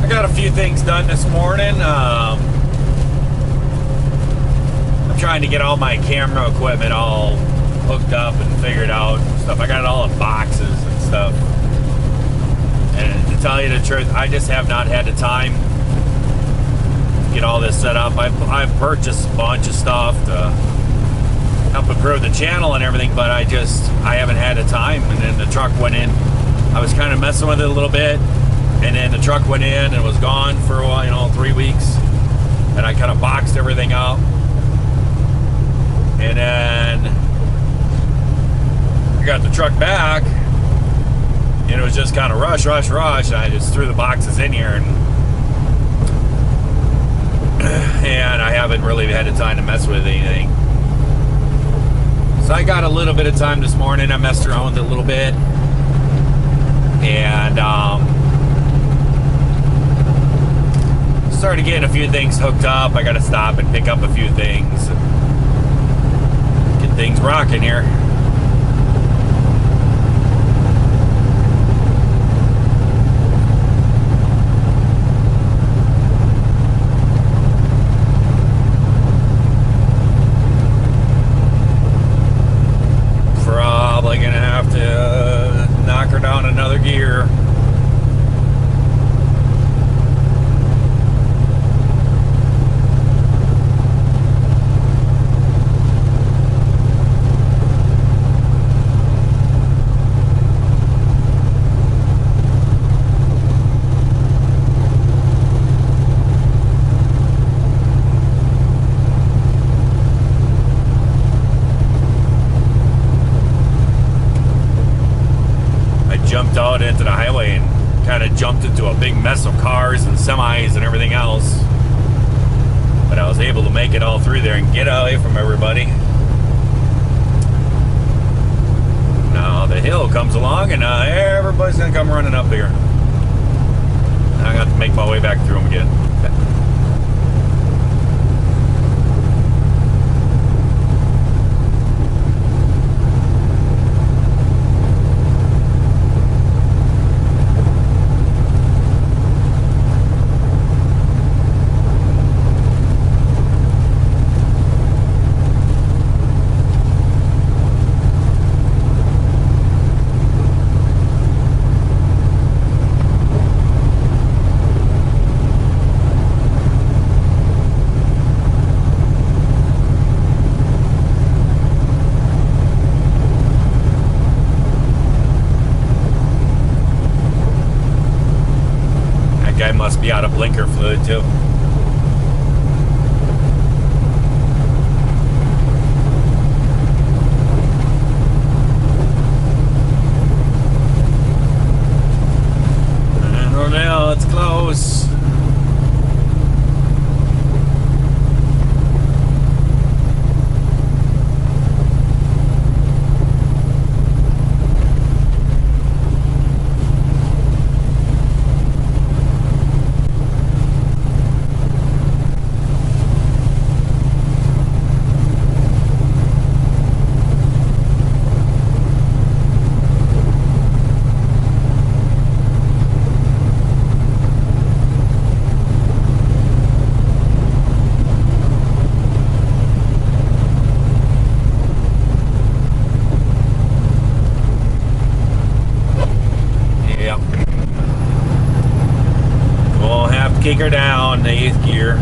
I got a few things done this morning. I'm trying to get all my camera equipment all hooked up and figured out and stuff. I got it all in boxes and stuff. And to tell you the truth, I just have not had the time to get all this set up. I've purchased a bunch of stuff to help improve the channel and everything, but I haven't had the time. And then the truck went in. I was kind of messing with it a little bit, and then the truck went in and was gone for a while, 3 weeks. And I kind of boxed everything up. And then I got the truck back, and it was just kind of rush. And I just threw the boxes in here, and I haven't really had the time to mess with anything. So I got a little bit of time this morning. I messed around with it a little bit, and started getting a few things hooked up. I got to stop and pick up a few things. Get things rocking here. Probably gonna have to knock her down another gear. Jumped out into the highway and kind of jumped into a big mess of cars and semis and everything else, but I was able to make it all through there and get away from everybody. Now the hill comes along, and everybody's gonna come running up here. I got to make my way back through them again. Guy must be out of blinker fluid too. And now it's close. Kick her down to 8th gear.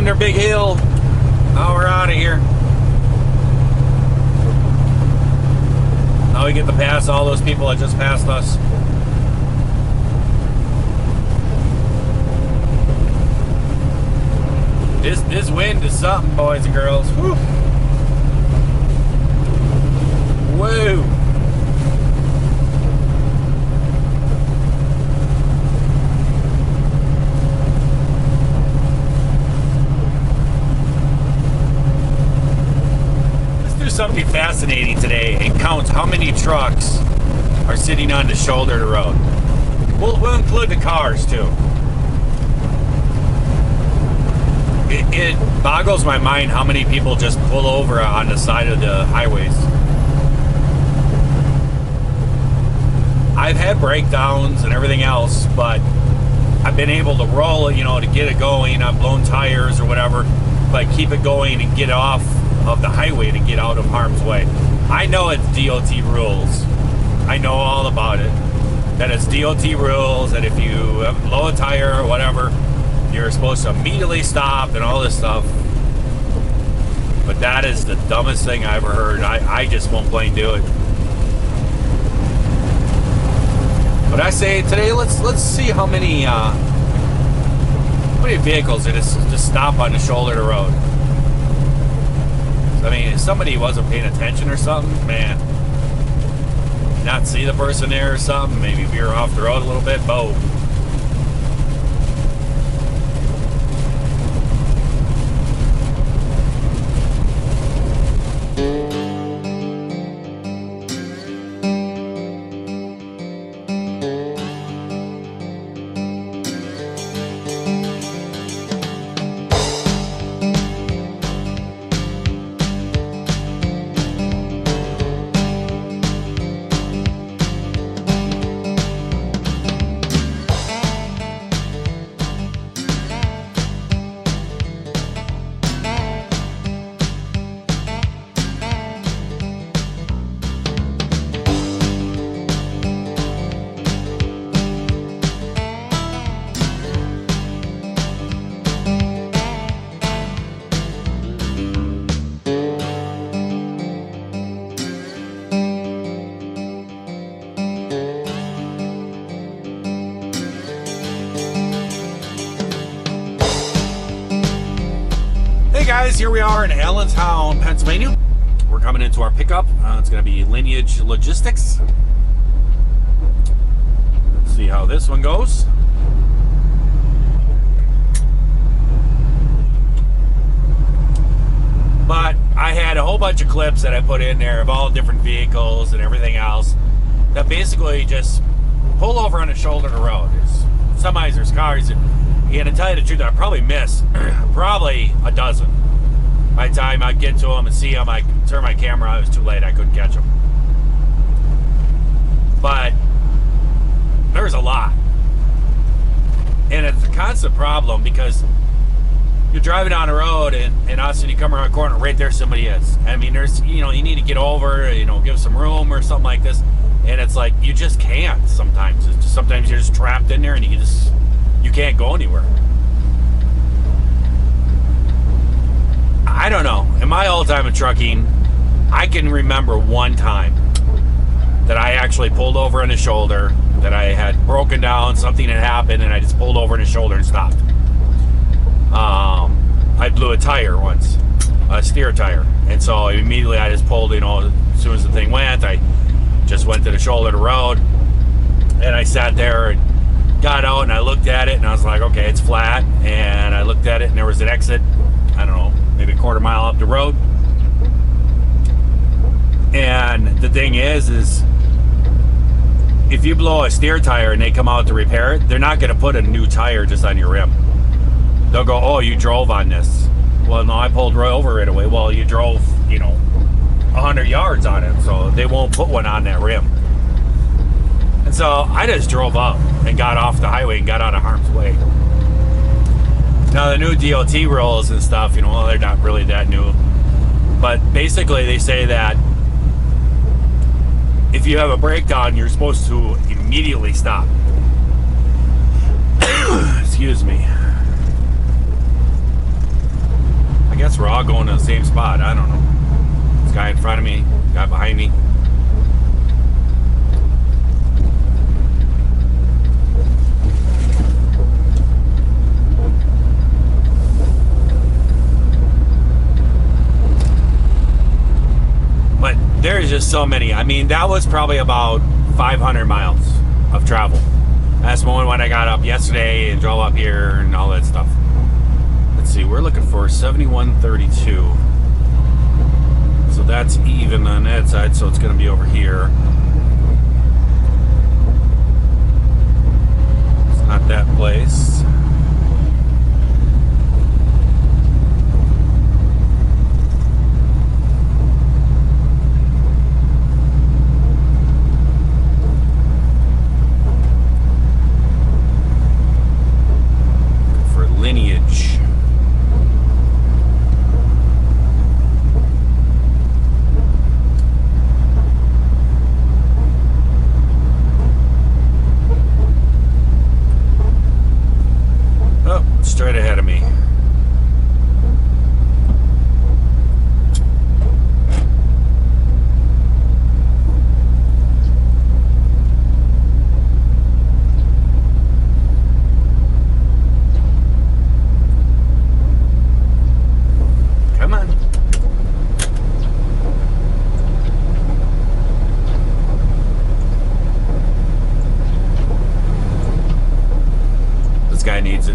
under Big Hill. Now we're out of here. Now we get to pass all those people that just passed us. This wind is something, boys and girls. Whew. Woo! Let's do something fascinating today and count how many trucks are sitting on the shoulder of the road. We'll include the cars too. It boggles my mind how many people just pull over on the side of the highways. I've had breakdowns and everything else, but I've been able to roll, you know, to get it going. I've blown tires or whatever, but keep it going and get off of the highway to get out of harm's way. I know it's DOT rules. I know all about it. That it's DOT rules, that if you blow a tire or whatever, you're supposed to immediately stop and all this stuff. But that is the dumbest thing I ever heard. I just won't plain do it. But I say today, let's see how many vehicles that just stop on the shoulder of the road. I mean, if somebody wasn't paying attention or something, man, not see the person there or something, maybe veer off the road a little bit, boom. Hey guys, here we are in Allentown, Pennsylvania. We're coming into our pickup. It's going to be Lineage Logistics. Let's see how this one goes. But I had a whole bunch of clips that I put in there of all different vehicles and everything else that basically just pull over on the shoulder of the road. There's semis, there's cars, and to tell you the truth, I probably missed probably a dozen. By the time I get to them and see them, I turn my camera on. It was too late. I couldn't catch them. But there's a lot. And it's a constant problem because you're driving down the road and all of a sudden you come around a corner, right there somebody is. I mean, there's, you need to get over, give some room or something like this. And it's like, you just can't sometimes. It's just, sometimes you're just trapped in there and you can't go anywhere. I don't know. In my old time of trucking, I can remember one time that I actually pulled over on his shoulder, that I had broken down, something had happened, and I just pulled over on his shoulder and stopped. I blew a tire once, a steer tire, and so immediately I just pulled, as soon as the thing went, I just went to the shoulder of the road, and I sat there and got out and I looked at it and I was like, okay, it's flat. And I looked at it and there was an exit, I don't know, maybe a quarter mile up the road. And the thing is if you blow a steer tire and they come out to repair it, they're not going to put a new tire just on your rim. They'll go, oh, you drove on this. Well, no, I pulled right over it away. Well, you drove, 100 yards on it, so they won't put one on that rim. And so I just drove up and got off the highway and got out of harm's way. Now the new DOT rules and stuff, well, they're not really that new. But basically they say that if you have a breakdown, you're supposed to immediately stop. Excuse me. guess we're all going to the same spot. I don't know. This guy in front of me, guy behind me. But there's just so many. I mean, that was probably about 500 miles of travel. That's more when I got up yesterday and drove up here and all that stuff. Let's see, we're looking for 7132. So that's even on that side, so it's going to be over here. It's not that place. Lineage. Oh, straight ahead of me.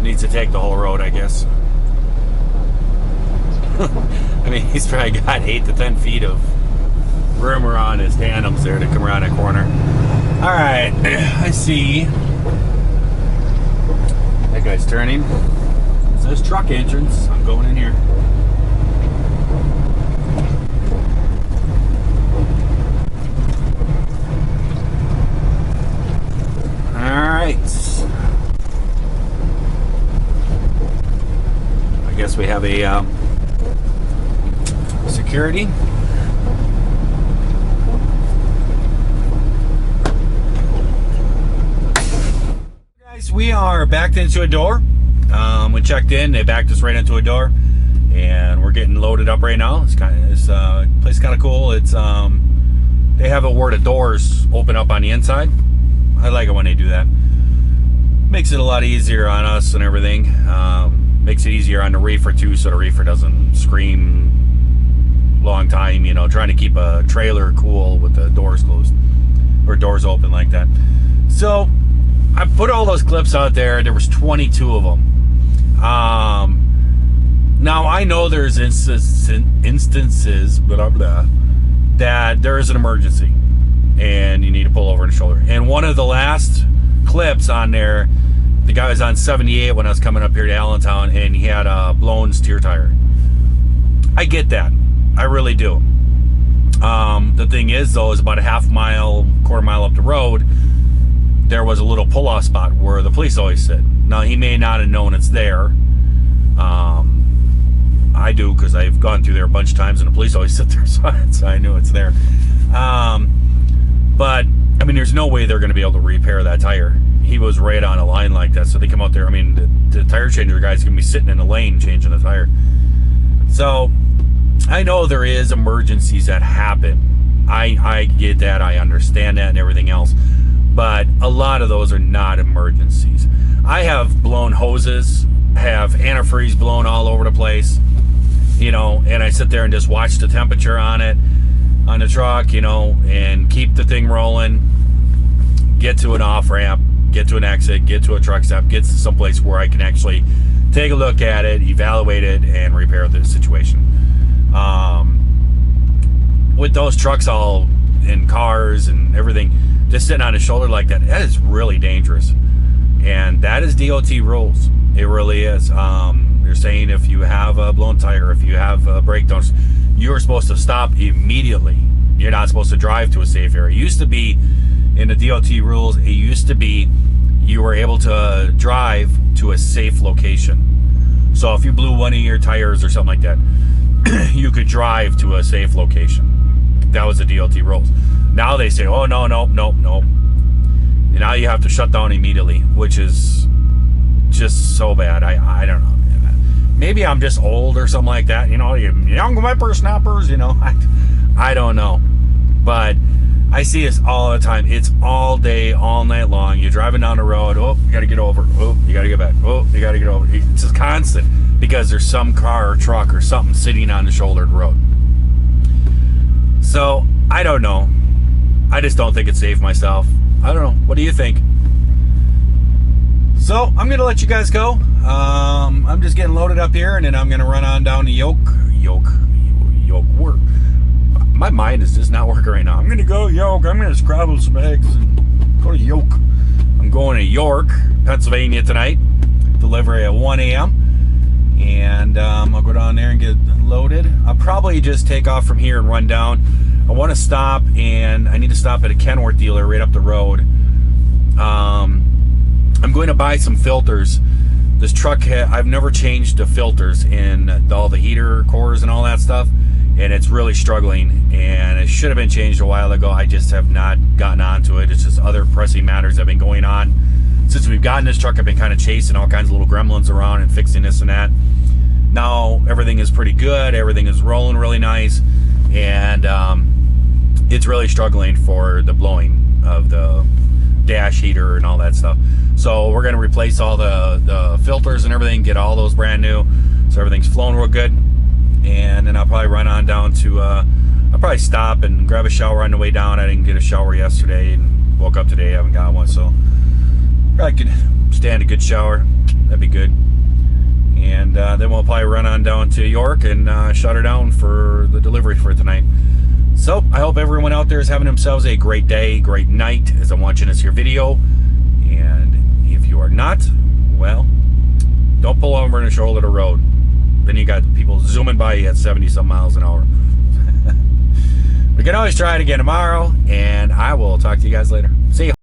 Needs to take the whole road, I guess. I mean, he's probably got 8 to 10 feet of room around his tandems there to come around that corner. All right, I see. That guy's turning. It says truck entrance. I'm going in here. All right. I guess we have a security. Guys, we are backed into a door. We checked in, they backed us right into a door, and we're getting loaded up right now. It's kind of this place is kind of cool. It's they have it where the doors open up on the inside. I like it when they do that. Makes it a lot easier on us and everything. Makes it easier on the reefer too, so the reefer doesn't scream long time, you know, trying to keep a trailer cool with the doors closed or doors open like that. So I put all those clips out there. There was 22 of them. Now I know there's instances blah, blah, that there is an emergency and you need to pull over the shoulder. And one of the last clips on there, the guy was on 78 when I was coming up here to Allentown, and he had a blown steer tire. I get that. I really do. The thing is, though, is about a half mile, quarter mile up the road, there was a little pull-off spot where the police always sit. Now, he may not have known it's there. I do, because I've gone through there a bunch of times, and the police always sit there, so I knew it's there. But, I mean, there's no way they're going to be able to repair that tire. He was right on a line like that, so they come out there. I mean, the tire changer guy's gonna be sitting in the lane changing the tire. So I know there is emergencies that happen. I get that, I understand that and everything else, but a lot of those are not emergencies. I have blown hoses, have antifreeze blown all over the place, you know, and I sit there and just watch the temperature on it, on the truck, you know, and keep the thing rolling, get to an off ramp, get to an exit, get to a truck stop, get to someplace where I can actually take a look at it, evaluate it, and repair the situation. With those trucks all in cars and everything, just sitting on his shoulder like that, that is really dangerous. And that is DOT rules. It really is. They're saying if you have a blown tire, if you have breakdowns, you're supposed to stop immediately. You're not supposed to drive to a safe area. It used to be, in the DOT rules, it used to be you were able to drive to a safe location. So if you blew one of your tires or something like that, you could drive to a safe location. That was the DOT rules. Now they say, oh, no. And now you have to shut down immediately, which is just so bad. I don't know. maybe I'm just old or something like that. You know, young whippersnappers, you know. I don't know. But I see this all the time. It's all day, all night long. You're driving down the road. Oh, you got to get over. Oh, you got to get back. Oh, you got to get over. It's just constant because there's some car or truck or something sitting on the shoulder of the road. So, I don't know. I just don't think it's safe myself. I don't know. What do you think? So, I'm going to let you guys go. I'm just getting loaded up here, and then I'm going to run on down to Yoke. Work. My mind is just not working right now. I'm going to go Yoke. I'm going to scrabble some eggs and go to Yoke. I'm going to York, Pennsylvania tonight. Delivery at 1 a.m. And I'll go down there and get loaded. I'll probably just take off from here and run down. I want to stop, and I need to stop at a Kenworth dealer right up the road. I'm going to buy some filters. This truck, I've never changed the filters in all the heater cores and all that stuff, and it's really struggling, and it should have been changed a while ago. I just have not gotten onto it. It's just other pressing matters that have been going on. Since we've gotten this truck, I've been kind of chasing all kinds of little gremlins around and fixing this and that. Now, everything is pretty good. Everything is rolling really nice, and it's really struggling for the blowing of the dash heater and all that stuff. So we're going to replace all the filters and everything, get all those brand new, so everything's flowing real good. And then I'll probably run on down to I'll probably stop and grab a shower on the way down. I didn't get a shower yesterday and woke up today, I haven't got one, so probably could stand a good shower. That'd be good. And then we'll probably run on down to York and shut her down for the delivery for tonight. So I hope everyone out there is having themselves a great day, great night as I'm watching this here video. And if you are not, well, don't pull over in the shoulder of the road. Then you got people zooming by you at 70-some miles an hour. We can always try it again tomorrow, and I will talk to you guys later. See you.